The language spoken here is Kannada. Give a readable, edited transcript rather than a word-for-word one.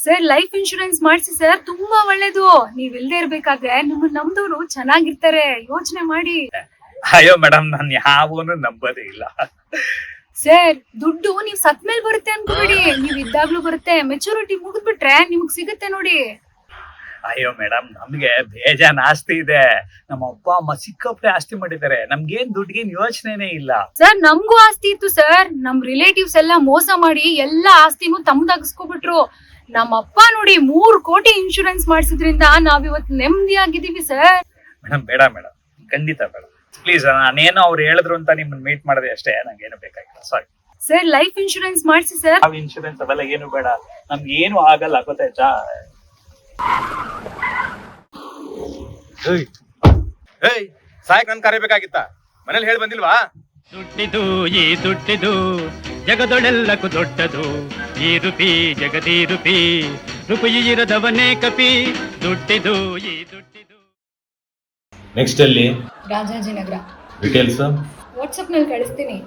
ಸರ್ ಲೈಫ್ ಇನ್ಶೂರೆನ್ಸ್ ಮಾಡಿಸಿ ಸರ್, ತುಂಬಾ ಒಳ್ಳೇದು. ನೀವ್ ಇಲ್ದೇ ಇರ್ಬೇಕಾದ್ರೆ ನಿಮ್ಮನ್ನ ನಮ್ದವ್ರು ಚೆನ್ನಾಗಿರ್ತಾರೆ, ಯೋಚನೆ ಮಾಡಿ. ಅಯ್ಯೋ ಮೇಡಮ್, ನಾನು ಯಾವನು ನಂಬೋದೇ ಇಲ್ಲ. ಸರ್ ದುಡ್ಡು ನೀವ್ ಸತ್ಮೇಲ್ ಬರುತ್ತೆ ಅನ್ಕೋಬೇಡಿ, ನೀವ್ ಇದ್ದಾಗ್ಲೂ ಬರುತ್ತೆ. ಮೆಚುರಿಟಿ ಮುಗಿದ್ಬಿಟ್ರೆ ನಿಮ್ಗ್ ಸಿಗುತ್ತೆ ನೋಡಿ. ಅಯ್ಯೋ ಮೇಡಮ್, ನಮ್ಗೆ ಬೇಜಾನ್ ಆಸ್ತಿ ಇದೆ. ನಮ್ಮ ಅಪ್ಪ ಅಮ್ಮ ಸಿಕ್ಕಾಪಟ್ಟೆ ಆಸ್ತಿ ಮಾಡಿದ್ದಾರೆ. ನಮ್ಗೇನ್ ದುಡ್ಡಿಗೇನ್ ಯೋಚನೆನೇ ಇಲ್ಲ. ಸರ್ ನಮ್ಗೂ ಆಸ್ತಿ ಇತ್ತು ಸರ್. ನಮ್ ರಿಲೇಟಿವ್ಸ್ ಎಲ್ಲ ಮೋಸ ಮಾಡಿ ಎಲ್ಲಾ ಆಸ್ತಿನೂ ತಮ್ದಾಗಿಸ್ಕೊಬಿಟ್ರು. ನಮ್ಮ ಅಪ್ಪ ನೋಡಿ 3 ಕೋಟಿ ಇನ್ಶೂರೆನ್ಸ್ ಮಾಡಿಸಿದ್ರಿಂದ ನಾವಿವತ್ತು ನೆಮ್ಮದಿಯಾಗಿದ್ದೀವಿ ಸರ್. ಮೇಡಮ್ ಬೇಡ ಮೇಡಮ್, ಖಂಡಿತ ಬೇಡ. ಪ್ಲೀಸ್, ನಾನೇನೋ ಅವ್ರು ಹೇಳಿದ್ರು ಅಂತ ನಿಮ್ಮನ್ನ ಮೀಟ್ ಮಾಡಿದೆ ಅಷ್ಟೇ. ನಂಗೇನು ಬೇಕಾಗಿಲ್ಲ, ಸಾರಿ. ಸರ್ ಲೈಫ್ ಇನ್ಶೂರೆನ್ಸ್ ಮಾಡಿಸಿ ಸರ್. ನಾವ್ ಇನ್ಶೂರೆನ್ಸ್ ಅವೆಲ್ಲ ಏನು ಬೇಡ, ನಮ್ಗೆ ಏನು ಆಗಲ್ಲ, ಗೊತ್ತಾಯ್ತಾ? ಸಾಯಕ್ ನನ್ ಕರಿಬೇಕಾಗಿತ್ತ? ಮನೇಲಿ ಹೇಳಿ ಬಂದಿಲ್ವಾ? ದುಡ್ಡಿದು ಈ ದುಡ್ಡಿದು ಜಗದೊಳೆಲ್ಲಕ್ಕೂ ದೊಡ್ಡದು. ಈ ರೂಪಿ ಜಗದೀ ರೂಪಿ, ರೂಪಾಯಿ ಇರದವನೇ ಕಪಿ. ದುಡ್ಡಿದು ಈ ದುಡ್ಡಿದು. ನೆಕ್ಸ್ಟ್ ಅಲ್ಲಿ ರಾಜಾಜಿನಗರ. ಡೀಟೇಲ್ಸ್ ವಾಟ್ಸಪ್ ನಲ್ಲಿ ಕಳಿಸ್ತೀನಿ.